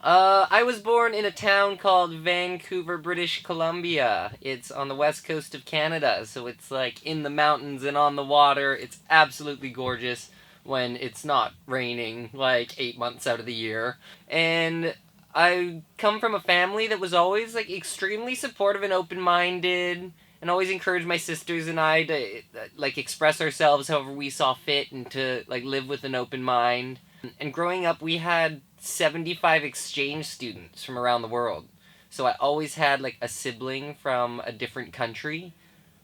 I was born in a town called Vancouver, British Columbia. It's on the west coast of Canada, so it's like in the mountains and on the water. It's absolutely gorgeous when it's not raining like 8 months out of the year. And I come from a family that was always like extremely supportive and open minded, and always encouraged my sisters and I to like express ourselves however we saw fit and to like live with an open mind. And growing up, we had 75 exchange students from around the world. So I always had like a sibling from a different country.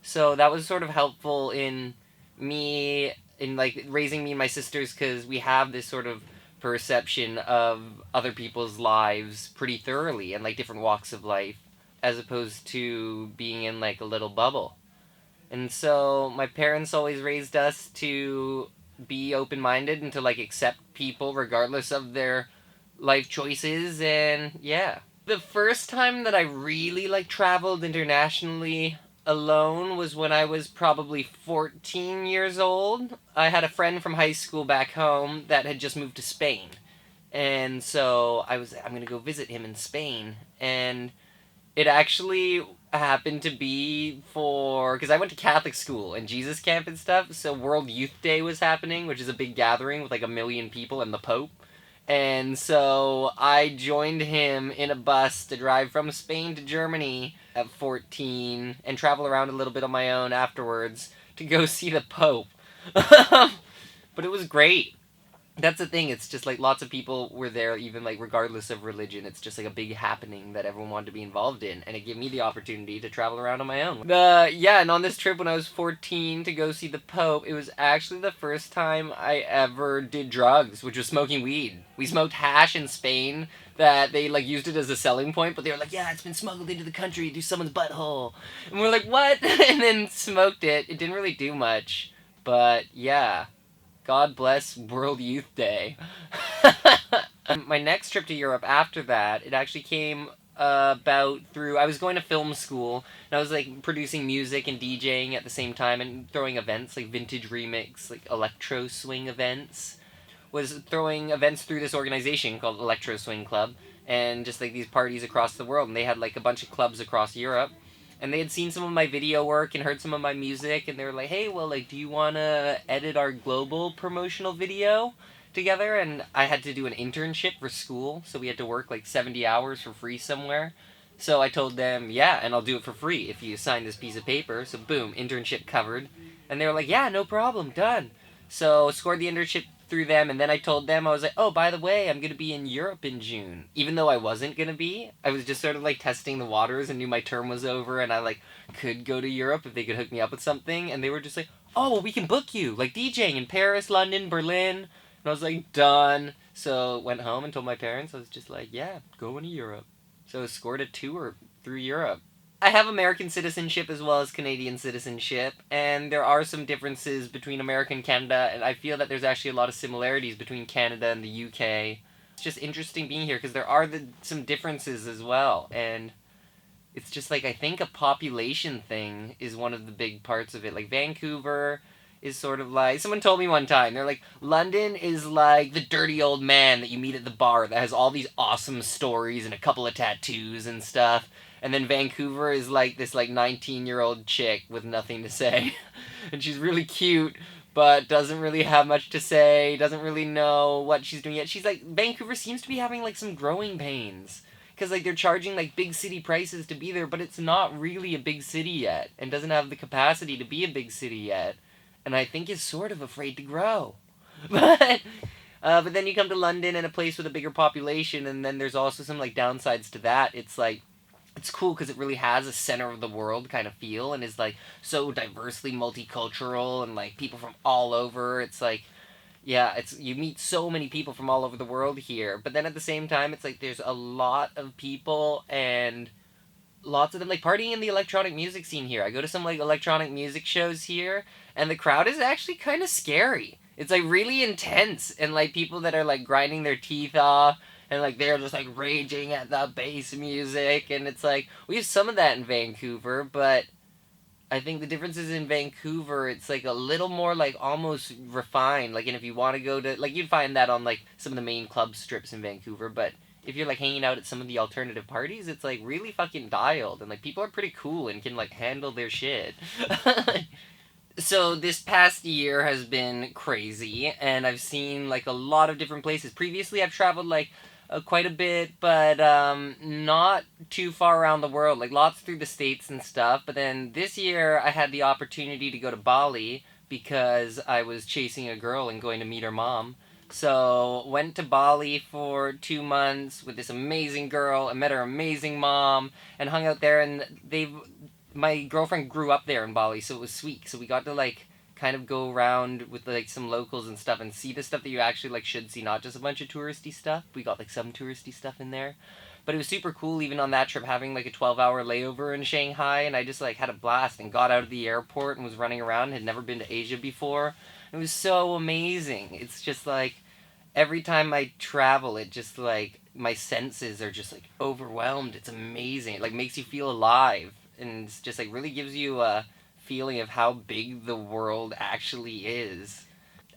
So that was sort of helpful me in like raising me and my sisters, because we have this sort of perception of other people's lives pretty thoroughly and like different walks of life, as opposed to being in like a little bubble. And so my parents always raised us to be open minded and to like accept people regardless of their life choices. And yeah, the first time that I really like traveled internationally alone was when I was probably 14 years old. I had a friend from high school back home that had just moved to Spain. And so I'm going to go visit him in Spain. And it actually happened to be for, because I went to Catholic school and Jesus camp and stuff. So World Youth Day was happening, which is a big gathering with like 1 million people and the Pope. And so I joined him in a bus to drive from Spain to Germany at 14 and travel around a little bit on my own afterwards to go see the Pope. But it was great. That's the thing. It's just like lots of people were there, even like regardless of religion. It's just like a big happening that everyone wanted to be involved in, and it gave me the opportunity to travel around on my own. And on this trip when I was 14 to go see the Pope, it was actually the first time I ever did drugs, which was smoking weed. We smoked hash in Spain. That they like used it as a selling point, but they were like, "Yeah, it's been smuggled into the country through someone's butthole," and we're like, "What?" And then smoked it. It didn't really do much, but yeah. God bless World Youth Day. My next trip to Europe after that, it actually came about through, I was going to film school, and I was like producing music and DJing at the same time and throwing events like vintage remix, like electro swing events. Was throwing events through this organization called Electro Swing Club, and just like these parties across the world, and they had like a bunch of clubs across Europe, and they had seen some of my video work and heard some of my music, and they were like, "Hey, well, like, do you want to edit our global promotional video together?" And I had to do an internship for school, so we had to work like 70 hours for free somewhere. So I told them, "Yeah, and I'll do it for free if you sign this piece of paper." So boom, internship covered. And they were like, "Yeah, no problem, done." So scored the internship through them, and then I told them, I was like, "Oh, by the way, I'm going to be in Europe in June." Even though I wasn't going to be, I was just sort of like testing the waters and knew my term was over and I like could go to Europe if they could hook me up with something. And they were just like, "Oh, well, we can book you like DJing in Paris, London, Berlin." And I was like, "Done." So went home and told my parents. I was just like, "Yeah, going to Europe." So I scored a tour through Europe. I have American citizenship as well as Canadian citizenship, and there are some differences between America and Canada, and I feel that there's actually a lot of similarities between Canada and the UK. It's just interesting being here because there are some differences as well, and it's just like I think a population thing is one of the big parts of it. Like Vancouver is sort of like, someone told me one time, they're like, London is like the dirty old man that you meet at the bar that has all these awesome stories and a couple of tattoos and stuff. And then Vancouver is like this like 19-year-old chick with nothing to say. And she's really cute, but doesn't really have much to say, doesn't really know what she's doing yet. She's like, Vancouver seems to be having like some growing pains. Because like they're charging like big city prices to be there, but it's not really a big city yet, and doesn't have the capacity to be a big city yet, and I think is sort of afraid to grow. but but then you come to London and a place with a bigger population, and then there's also some like downsides to that. It's like it's cool because it really has a center of the world kind of feel, and is like so diversely multicultural and like people from all over. It's like, yeah, it's you meet so many people from all over the world here, but then at the same time, it's like there's a lot of people and lots of them like partying in the electronic music scene here. I go to some like electronic music shows here, and the crowd is actually kind of scary. It's like really intense, and like people that are like grinding their teeth off, and like they're just like raging at the bass music, and it's like we have some of that in Vancouver, but I think the difference is in Vancouver, it's like a little more like almost refined. Like, and if you want to go to, like, you'd find that on like some of the main club strips in Vancouver, but if you're like hanging out at some of the alternative parties, it's like really fucking dialed, and like people are pretty cool and can like handle their shit. So this past year has been crazy, and I've seen like a lot of different places. Previously, I've traveled like quite a bit, but not too far around the world, like lots through the states and stuff. But then this year, I had the opportunity to go to Bali because I was chasing a girl and going to meet her mom. So went to Bali for 2 months with this amazing girl. I met her amazing mom and hung out there. And they've my girlfriend grew up there in Bali, so it was sweet. So we got to like kind of go around with like some locals and stuff and see the stuff that you actually like should see, not just a bunch of touristy stuff. We got like some touristy stuff in there. But it was super cool even on that trip having like a 12-hour layover in Shanghai, and I just like had a blast and got out of the airport and was running around, had never been to Asia before. It was so amazing. It's just like every time I travel, it just like my senses are just like overwhelmed. It's amazing. It like makes you feel alive, and it's just like really gives you a feeling of how big the world actually is.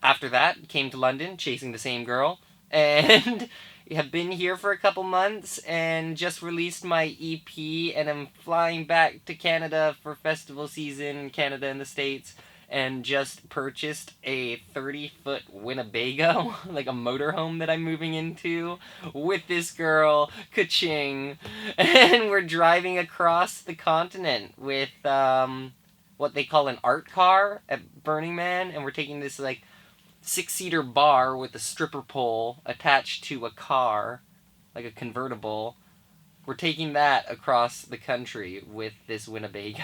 After that, came to London chasing the same girl, and have been here for a couple months and just released my EP, and I'm flying back to Canada for festival season, Canada and the States, and just purchased a 30-foot Winnebago, like a motorhome that I'm moving into with this girl, ka-ching, and we're driving across the continent with what they call an art car at Burning Man, and we're taking this like six-seater bar with a stripper pole attached to a car, like a convertible. We're taking that across the country with this Winnebago.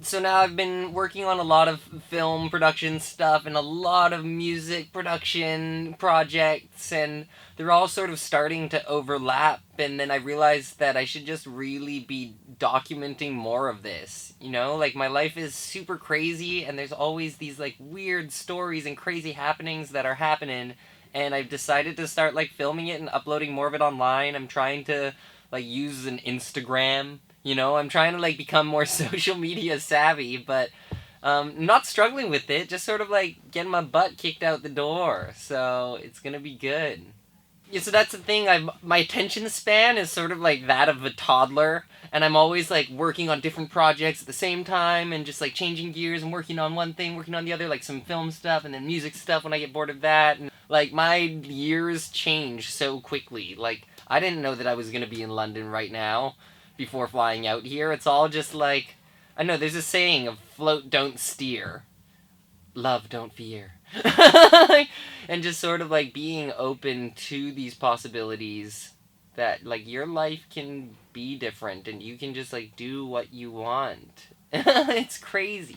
So now I've been working on a lot of film production stuff and a lot of music production projects, and they're all sort of starting to overlap. And then I realized that I should just really be documenting more of this. You know, like my life is super crazy, and there's always these like weird stories and crazy happenings that are happening. And I've decided to start like filming it and uploading more of it online. I'm trying to like use an Instagram. You know, I'm trying to like become more social media savvy, but not struggling with it. Just sort of like getting my butt kicked out the door. So it's gonna be good. Yeah, so that's the thing. My attention span is sort of like that of a toddler, and I'm always like working on different projects at the same time, and just like changing gears and working on one thing, working on the other, like some film stuff and then music stuff when I get bored of that. And like my years change so quickly. Like I didn't know that I was gonna be in London right now before flying out here. It's all just like I know there's a saying of float, don't steer, love, don't fear. And just sort of like being open to these possibilities that like your life can be different and you can just like do what you want. It's crazy.